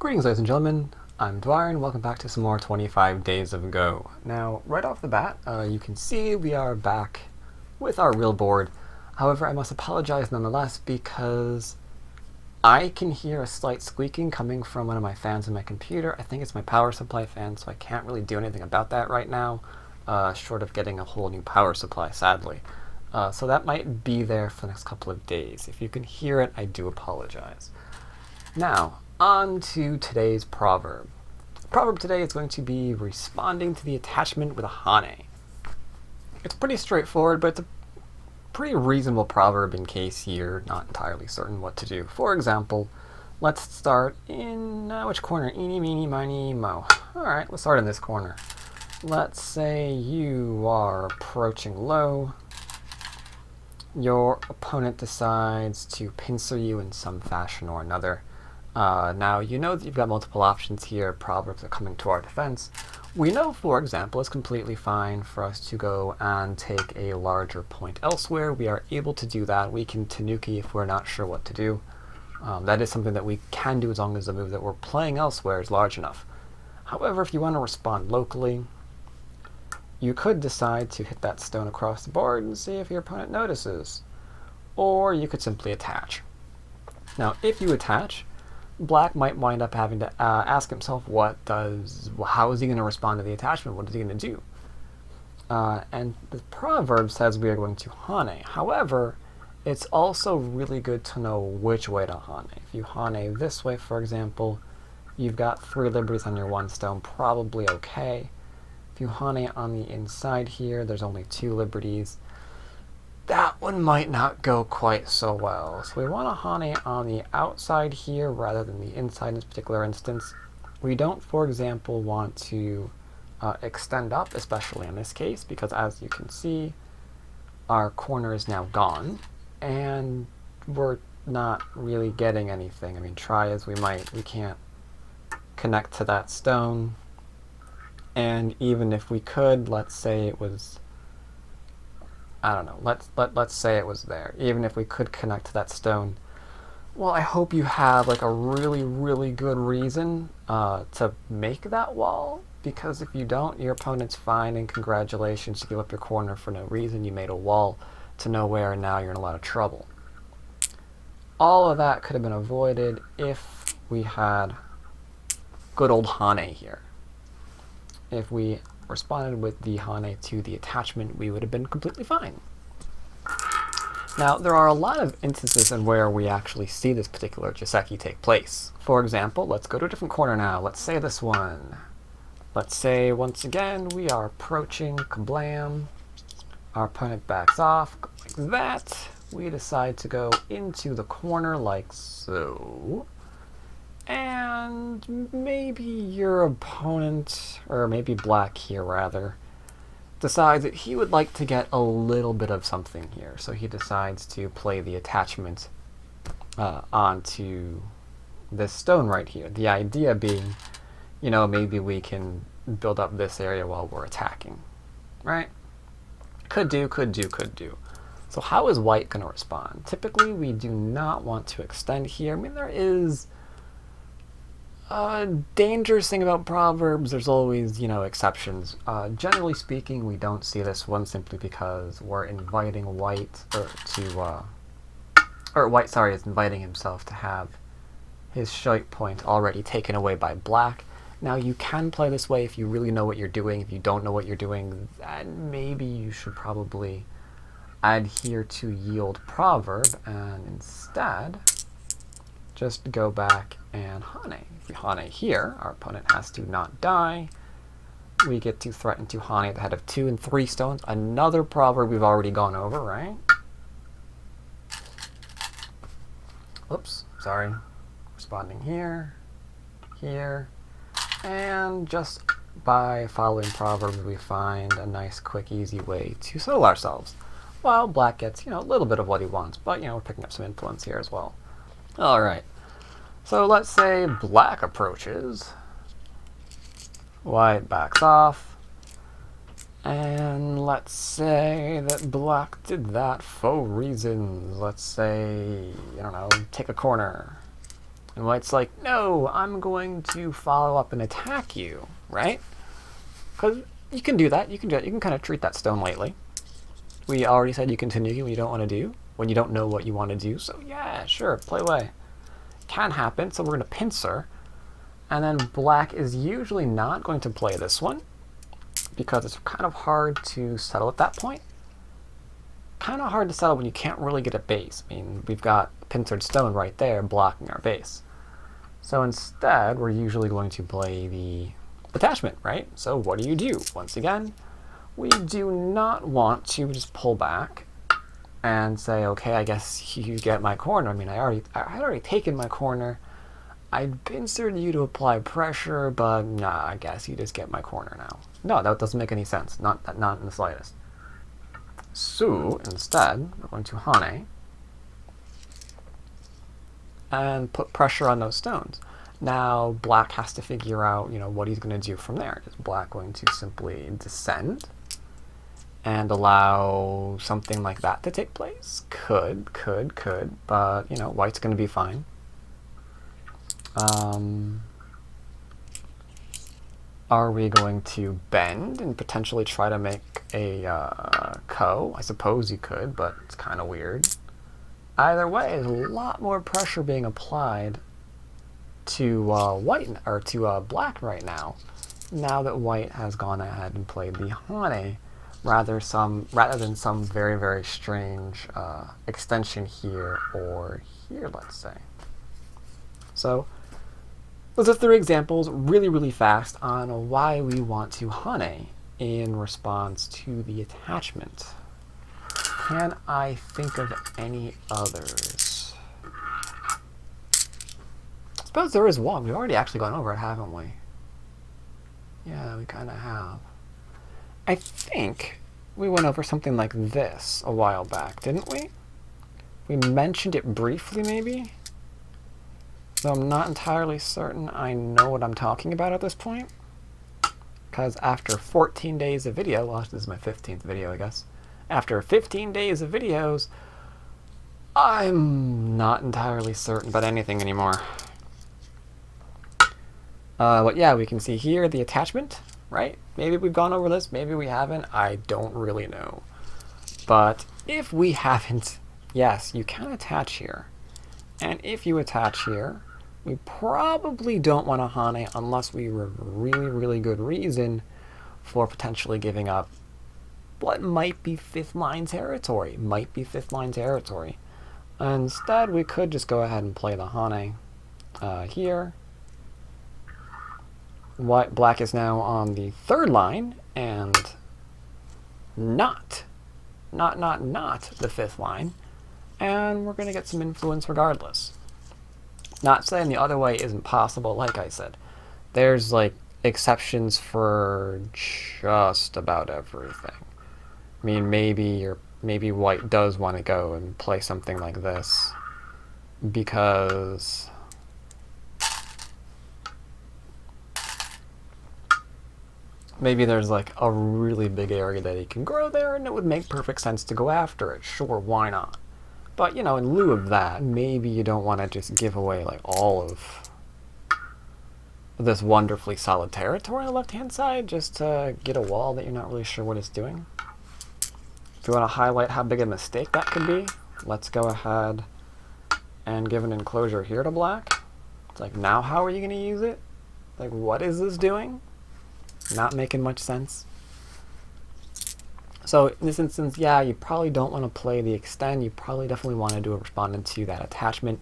Greetings, ladies and gentlemen. I'm Dwyrin. Welcome back to some more 25 Days of Go. Now, right off the bat, you can see we are back with our real board. However, I must apologize nonetheless because I can hear a slight squeaking coming from one of my fans in my computer. I think it's my power supply fan, so I can't really do anything about that right now, short of getting a whole new power supply, sadly. So that might be there for the next couple of days. If you can hear it, I do apologize. Now, on to today's proverb. The proverb today is going to be responding to the attachment with a Hane. It's pretty straightforward, but it's a pretty reasonable proverb in case you're not entirely certain what to do. For example, let's start in which corner? Eeny, meeny, miny, mo. Alright, let's start in this corner. Let's say you are approaching low. Your opponent decides to pincer you in some fashion or another. Now, you know that you've got multiple options here. Proverbs are coming to our defense. We know, for example, it's completely fine for us to go and take a larger point elsewhere. We are able to do that. We can tanuki if we're not sure what to do. That is something that we can do as long as the move that we're playing elsewhere is large enough. However, if you want to respond locally, you could decide to hit that stone across the board and see if your opponent notices. Or you could simply attach. Now, if you attach, Black might wind up having to ask himself, how is he going to respond to the attachment? What is he going to do? And the proverb says we are going to Hane. However, it's also really good to know which way to Hane. If you Hane this way, for example, you've got 3 liberties on your 1 stone, probably okay. If you Hane on the inside here, there's only 2 liberties. That one might not go quite so well. So we want to Hane on the outside here rather than the inside in this particular instance. We don't, for example, want to extend up, especially in this case, because as you can see, our corner is now gone, and we're not really getting anything. I mean, try as we might, we can't connect to that stone. And even if we could, let's say it was, I don't know, let's say it was there. Even if we could connect to that stone, well, I hope you have like a really, really good reason to make that wall, because if you don't, your opponent's fine and congratulations, you give up your corner for no reason. You made a wall to nowhere and now you're in a lot of trouble. All of that could have been avoided if we had good old Hane here. If we responded with the Hane to the attachment, we would have been completely fine. Now, there are a lot of instances in where we actually see this particular Joseki take place. For example, let's go to a different corner now. Let's say this one. Let's say, once again, we are approaching kablam. Our opponent backs off like that. We decide to go into the corner like so. And maybe your opponent, or maybe Black here rather, decides that he would like to get a little bit of something here. So he decides to play the attachment onto this stone right here. The idea being, you know, maybe we can build up this area while we're attacking, right? Could do, could do, could do. So how is White going to respond? Typically, we do not want to extend here. I mean, there is dangerous thing about proverbs, there's always, you know, exceptions. Generally speaking, we don't see this one simply because we're inviting White White, sorry, is inviting himself to have his shite point already taken away by Black. Now, you can play this way if you really know what you're doing. If you don't know what you're doing, then maybe you should probably adhere to yield proverb and instead just go back and Hane. If we Hane here, our opponent has to not die. We get to threaten to Hane at the head of 2 and 3 stones. Another proverb we've already gone over, right? Oops, sorry. Responding here, here, and just by following proverbs, we find a nice, quick, easy way to settle ourselves. While Black gets, you know, a little bit of what he wants, but, you know, we're picking up some influence here as well. Alright, so let's say Black approaches, White backs off, and let's say that Black did that for reasons. Let's say, I don't know, take a corner. And White's like, no, I'm going to follow up and attack you, right? Because you can do that. You can kind of treat that stone lightly. We already said you continue when you don't want to do, when you don't know what you want to do. So yeah, sure, play away. Can happen. So we're going to pincer. And then black is usually not going to play this one because it's kind of hard to settle at that point. Kind of hard to settle when you can't really get a base. I mean, we've got pincered stone right there blocking our base. So instead, we're usually going to play the attachment, right? So what do? Once again, we do not want to just pull back and say, okay, I guess you get my corner. I mean, I had already taken my corner. I'd pincered you to apply pressure, but nah, I guess you just get my corner now. No, that doesn't make any sense. Not in the slightest. So instead, we're going to Hane and put pressure on those stones. Now black has to figure out, what he's going to do from there. Is black going to simply descend and allow something like that to take place? Could, but white's going to be fine. Are we going to bend and potentially try to make a ko? I suppose you could, but it's kind of weird. Either way, there's a lot more pressure being applied to white or to black right now. Now that white has gone ahead and played the Hane, rather than some very, very strange extension here or here, let's say. So those are 3 examples, really, really fast, on why we want to Hane in response to the attachment. Can I think of any others? I suppose there is one. We've already actually gone over it, haven't we? Yeah, we kind of have. I think we went over something like this a while back, didn't we? We mentioned it briefly, maybe? So I'm not entirely certain I know what I'm talking about at this point. Because after 14 days of video, well, this is my 15th video, I guess. After 15 days of videos, I'm not entirely certain about anything anymore. But yeah, we can see here the attachment, right? Maybe we've gone over this, maybe we haven't. I don't really know. But if we haven't, yes, you can attach here. And if you attach here, we probably don't want to Hane unless we have a really, really good reason for potentially giving up what might be 5th line territory. Instead, we could just go ahead and play the Hane here. Black is now on the 3rd line and not the 5th line. And we're going to get some influence regardless. Not saying the other way isn't possible, like I said. There's like exceptions for just about everything. I mean, maybe white does want to go and play something like this because maybe there's like a really big area that he can grow there and it would make perfect sense to go after it. Sure, why not? But, in lieu of that, maybe you don't want to just give away like all of this wonderfully solid territory on the left-hand side just to get a wall that you're not really sure what it's doing. If you want to highlight how big a mistake that could be, let's go ahead and give an enclosure here to black. It's like, now how are you going to use it? Like, what is this doing? Not making much sense. So in this instance, yeah, you probably don't want to play the extend. You probably definitely want to do a respondent to that attachment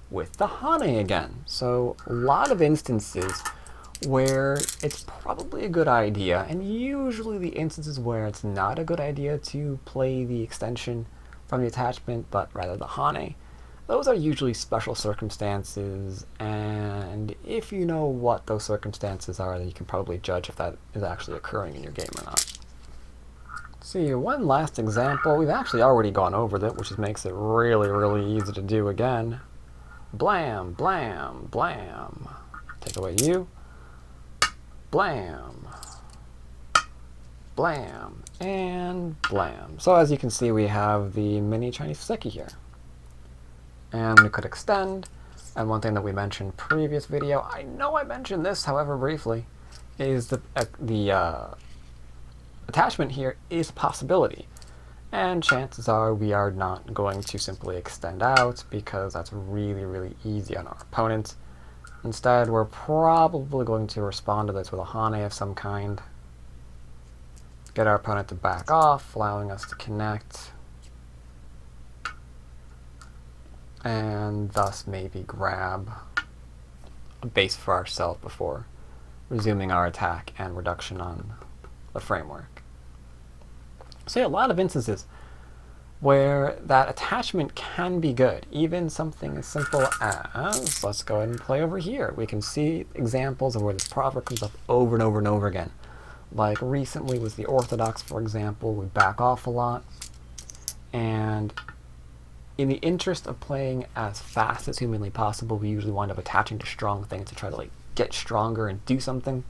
with the Hane again. So a lot of instances where it's probably a good idea, and usually the instances where it's not a good idea to play the extension from the attachment, but rather the Hane, those are usually special circumstances, and if you know what those circumstances are, then you can probably judge if that is actually occurring in your game or not. See, one last example. We've actually already gone over that, which makes it really, really easy to do again. Blam, blam, blam. Take away you. Blam. Blam. And blam. So as you can see, we have the mini Chinese Seki here. And we could extend. And one thing that we mentioned previous video, I know I mentioned this, however briefly, is the attachment here is a possibility. And chances are we are not going to simply extend out because that's really, really easy on our opponent. Instead, we're probably going to respond to this with a Hane of some kind. Get our opponent to back off, allowing us to connect. And thus maybe grab a base for ourselves before resuming our attack and reduction on the framework. So yeah, a lot of instances where that attachment can be good. Even something as simple as, let's go ahead and play over here. We can see examples of where this proverb comes up over and over and over again. Like recently with the Orthodox, for example, we back off a lot. And in the interest of playing as fast as humanly possible, we usually wind up attaching to strong things to try to like get stronger and do something.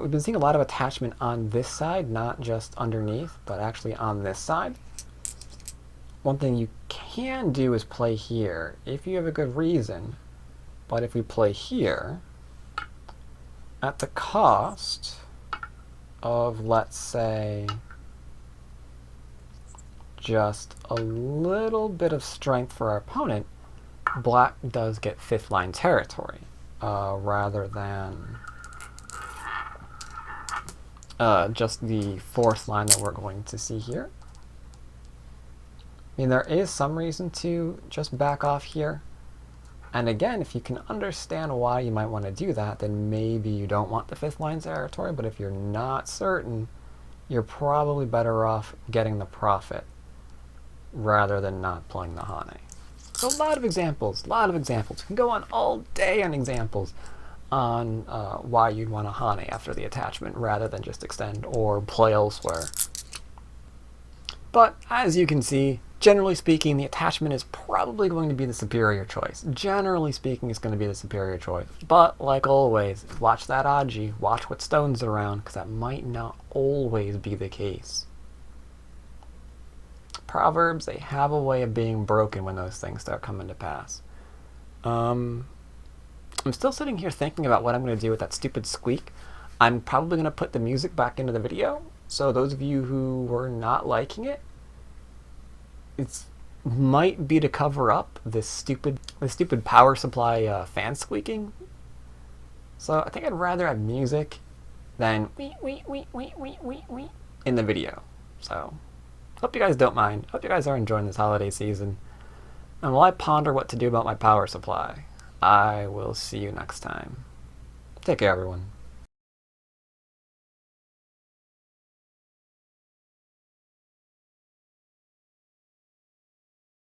We've been seeing a lot of attachment on this side, not just underneath, but actually on this side. One thing you can do is play here, if you have a good reason. But if we play here, at the cost of, let's say, just a little bit of strength for our opponent, black does get 5th line territory, rather than just the 4th line that we're going to see here. I mean, there is some reason to just back off here. And again, if you can understand why you might want to do that, then maybe you don't want the 5th line territory. But if you're not certain, you're probably better off getting the profit rather than not playing the Hane. So a lot of examples, We can go on all day on examples on why you'd want a Hane after the attachment rather than just extend or play elsewhere. But as you can see, generally speaking, the attachment is probably going to be the superior choice. Generally speaking, it's going to be the superior choice. But like always, watch that Aji, watch what stones are around, because that might not always be the case. Proverbs, they have a way of being broken when those things start coming to pass. I'm still sitting here thinking about what I'm going to do with that stupid squeak. I'm probably going to put the music back into the video, so those of you who were not liking it, it might be to cover up this stupid power supply fan squeaking. So I think I'd rather have music than in the video. So hope you guys don't mind. Hope you guys are enjoying this holiday season. And while I ponder what to do about my power supply, I will see you next time. Take care, everyone.